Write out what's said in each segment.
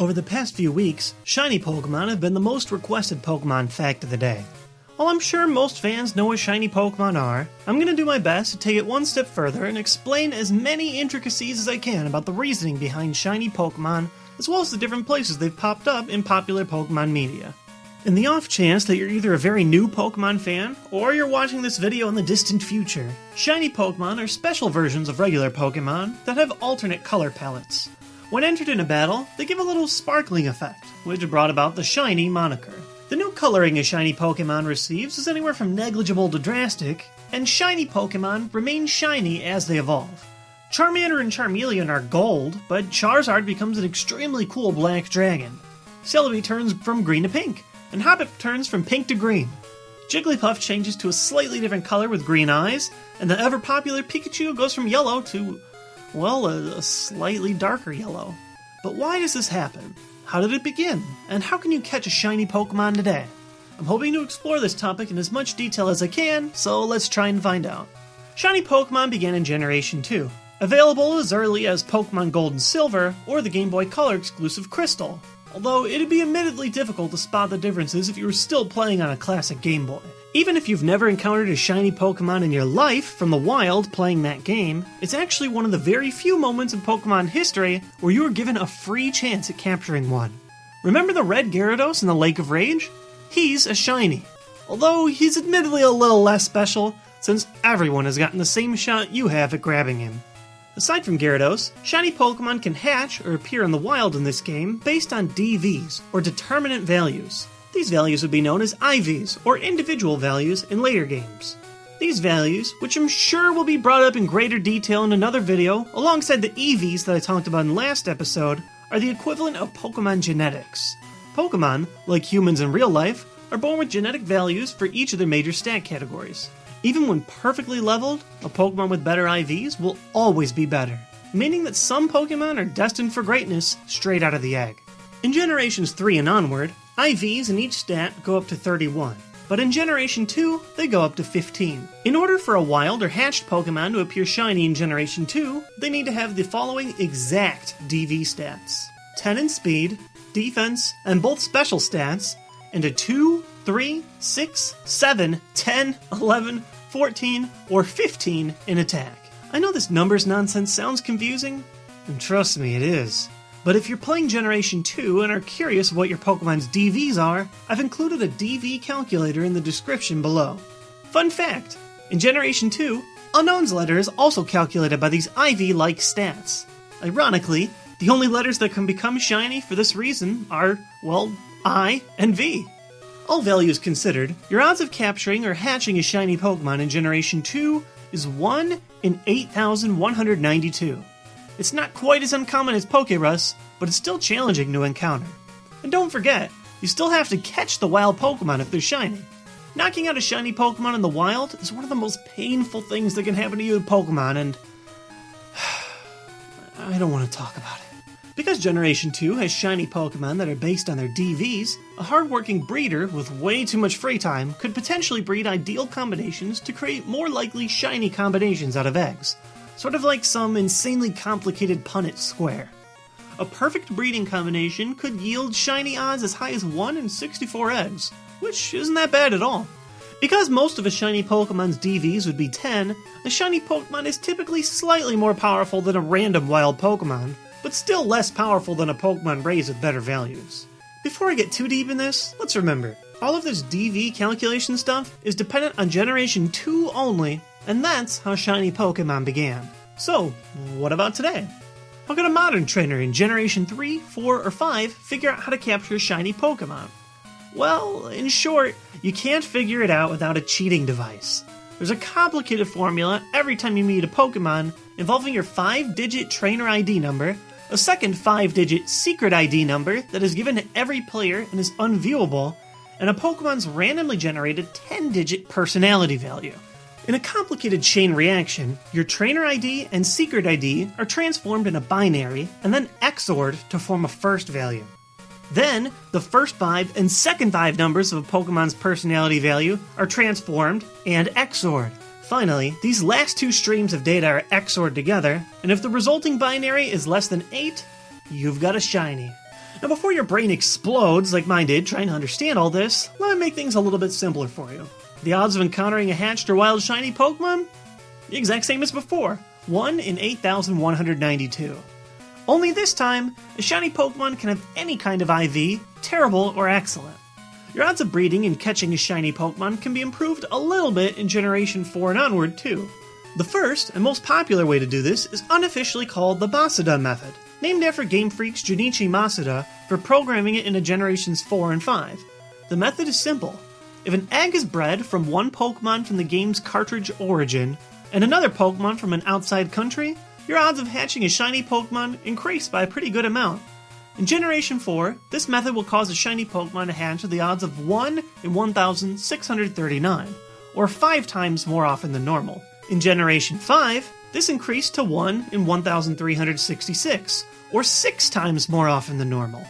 Over the past few weeks, shiny Pokémon have been the most requested Pokémon fact of the day. While I'm sure most fans know what shiny Pokémon are, I'm going to do my best to take it one step further and explain as many intricacies as I can about the reasoning behind shiny Pokémon, as well as the different places they've popped up in popular Pokémon media. In the off chance that you're either a very new Pokémon fan, or you're watching this video in the distant future, shiny Pokémon are special versions of regular Pokémon that have alternate color palettes. When entered in a battle, they give a little sparkling effect, which brought about the shiny moniker. The new coloring a shiny Pokémon receives is anywhere from negligible to drastic, and shiny Pokémon remain shiny as they evolve. Charmander and Charmeleon are gold, but Charizard becomes an extremely cool black dragon. Celebi turns from green to pink, and Hoppip turns from pink to green. Jigglypuff changes to a slightly different color with green eyes, and the ever-popular Pikachu goes from yellow to, well, a slightly darker yellow. But why does this happen? How did it begin? And how can you catch a shiny Pokémon today? I'm hoping to explore this topic in as much detail as I can, so let's try and find out. Shiny Pokémon began in Generation 2, available as early as Pokémon Gold and Silver or the Game Boy Color exclusive Crystal, although it'd be admittedly difficult to spot the differences if you were still playing on a classic Game Boy. Even if you've never encountered a shiny Pokémon in your life from the wild playing that game, it's actually one of the very few moments in Pokémon history where you were given a free chance at capturing one. Remember the red Gyarados in the Lake of Rage? He's a shiny. Although he's admittedly a little less special, since everyone has gotten the same shot you have at grabbing him. Aside from Gyarados, shiny Pokémon can hatch or appear in the wild in this game based on DVs, or determinant values. These values would be known as IVs, or individual values, in later games. These values, which I'm sure will be brought up in greater detail in another video, alongside the EVs that I talked about in last episode, are the equivalent of Pokémon genetics. Pokémon, like humans in real life, are born with genetic values for each of their major stat categories. Even when perfectly leveled, a Pokémon with better IVs will always be better, meaning that some Pokémon are destined for greatness straight out of the egg. In Generations 3 and onward, IVs in each stat go up to 31, but in Generation 2, they go up to 15. In order for a wild or hatched Pokémon to appear shiny in Generation 2, they need to have the following exact DV stats: 10 in speed, defense, and both special stats, and a 2, 3, 6, 7, 10, 11, 14, or 15 in attack. I know this numbers nonsense sounds confusing, and trust me, it is. But if you're playing Generation 2 and are curious what your Pokemon's DVs are, I've included a DV calculator in the description below. Fun fact, in Generation 2, Unknown's letter is also calculated by these IV-like stats. Ironically, the only letters that can become shiny for this reason are, well, I and V. All values considered, your odds of capturing or hatching a shiny Pokemon in Generation 2 is 1 in 8,192. It's not quite as uncommon as PokéRadar, but it's still challenging to encounter. And don't forget, you still have to catch the wild Pokemon if they're shiny. Knocking out a shiny Pokemon in the wild is one of the most painful things that can happen to you in Pokemon, and I don't want to talk about it. Because Generation 2 has shiny Pokemon that are based on their DVs, a hardworking breeder with way too much free time could potentially breed ideal combinations to create more likely shiny combinations out of eggs. Sort of like some insanely complicated Punnett square. A perfect breeding combination could yield shiny odds as high as 1 in 64 eggs, which isn't that bad at all. Because most of a shiny Pokemon's DVs would be 10, a shiny Pokemon is typically slightly more powerful than a random wild Pokemon, but still less powerful than a Pokemon raised with better values. Before I get too deep in this, let's remember, all of this DV calculation stuff is dependent on Generation 2 only, and that's how shiny Pokemon began. So, what about today? How could a modern trainer in Generation 3, 4, or 5 figure out how to capture a shiny Pokemon? Well, in short, you can't figure it out without a cheating device. There's a complicated formula every time you meet a Pokemon involving your 5-digit trainer ID number, a second 5-digit secret ID number that is given to every player and is unviewable, and a Pokemon's randomly generated 10-digit personality value. In a complicated chain reaction, your trainer ID and secret ID are transformed in a binary and then XORed to form a first value. Then, the first 5 and second 5 numbers of a Pokemon's personality value are transformed and XORed. Finally, these last two streams of data are XORed together, and if the resulting binary is less than 8, you've got a shiny. Now before your brain explodes like mine did trying to understand all this, let me make things a little bit simpler for you. The odds of encountering a hatched or wild shiny Pokemon? The exact same as before, 1 in 8,192. Only this time, a shiny Pokemon can have any kind of IV, terrible or excellent. Your odds of breeding and catching a shiny Pokemon can be improved a little bit in Generation 4 and onward too. The first and most popular way to do this is unofficially called the Masuda method, named after Game Freak's Junichi Masuda for programming it into Generations 4 and 5. The method is simple. If an egg is bred from one Pokemon from the game's cartridge origin and another Pokemon from an outside country, your odds of hatching a shiny Pokemon increase by a pretty good amount. In Generation 4, this method will cause a shiny Pokemon to hatch with the odds of 1 in 1,639, or 5 times more often than normal. In Generation 5, this increased to 1 in 1,366, or 6 times more often than normal.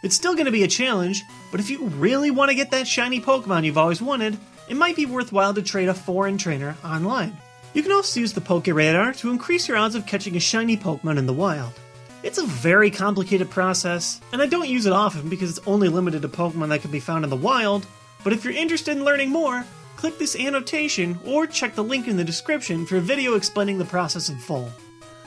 It's still going to be a challenge, but if you really want to get that shiny Pokemon you've always wanted, it might be worthwhile to trade a foreign trainer online. You can also use the PokéRadar to increase your odds of catching a shiny Pokemon in the wild. It's a very complicated process, and I don't use it often because it's only limited to Pokemon that can be found in the wild, but if you're interested in learning more, click this annotation or check the link in the description for a video explaining the process in full.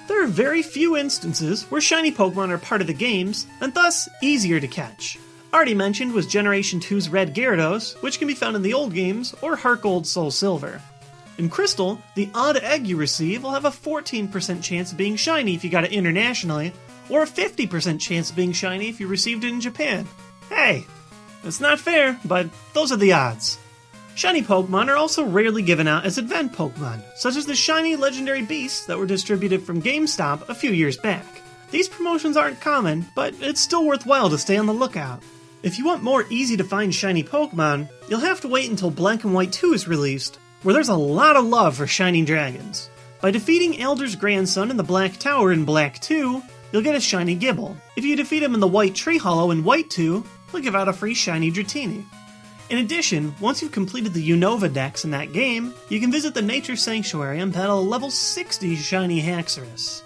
There are very few instances where shiny Pokemon are part of the games, and thus easier to catch. Already mentioned was Generation 2's Red Gyarados, which can be found in the old games, or Heart Gold Soul Silver. In Crystal, the odd egg you receive will have a 14% chance of being shiny if you got it internationally, or a 50% chance of being shiny if you received it in Japan. Hey, that's not fair, but those are the odds. Shiny Pokemon are also rarely given out as event Pokemon, such as the shiny legendary beasts that were distributed from GameStop a few years back. These promotions aren't common, but it's still worthwhile to stay on the lookout. If you want more easy-to-find shiny Pokemon, you'll have to wait until Black and White 2 is released, where there's a lot of love for shiny dragons. By defeating Elder's grandson in the Black Tower in Black 2, you'll get a shiny Gibble. If you defeat him in the White Tree Hollow in White 2, he'll give out a free shiny Dratini. In addition, once you've completed the Unova Dex in that game, you can visit the Nature Sanctuary and battle a level 60 shiny Haxorus.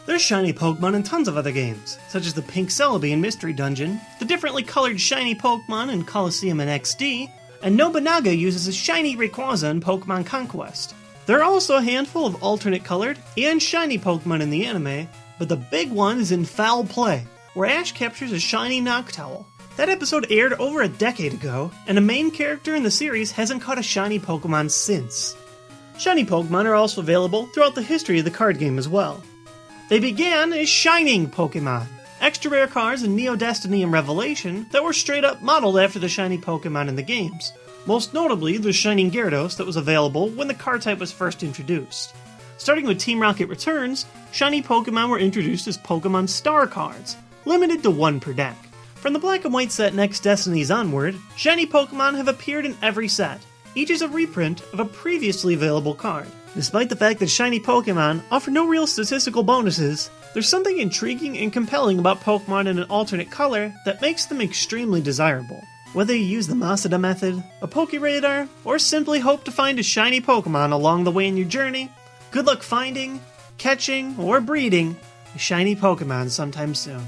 There's shiny Pokemon in tons of other games, such as the Pink Celebi in Mystery Dungeon, the differently colored shiny Pokemon in Colosseum and XD, and Nobunaga uses a shiny Rayquaza in Pokemon Conquest. There are also a handful of alternate colored and shiny Pokemon in the anime, but the big one is in Foul Play, where Ash captures a shiny Noctowl. That episode aired over a decade ago, and a main character in the series hasn't caught a shiny Pokemon since. Shiny Pokemon are also available throughout the history of the card game as well. They began as Shining Pokemon, extra rare cards in Neo Destiny and Revelation that were straight up modeled after the shiny Pokemon in the games, most notably the Shining Gyarados that was available when the card type was first introduced. Starting with Team Rocket Returns, shiny Pokemon were introduced as Pokemon Star cards, limited to 1 per deck. From the Black and White set Next Destinies onward, shiny Pokemon have appeared in every set. Each is a reprint of a previously available card. Despite the fact that shiny Pokemon offer no real statistical bonuses, there's something intriguing and compelling about Pokemon in an alternate color that makes them extremely desirable. Whether you use the Masuda method, a PokéRadar, or simply hope to find a shiny Pokemon along the way in your journey, good luck finding, catching, or breeding a shiny Pokemon sometime soon.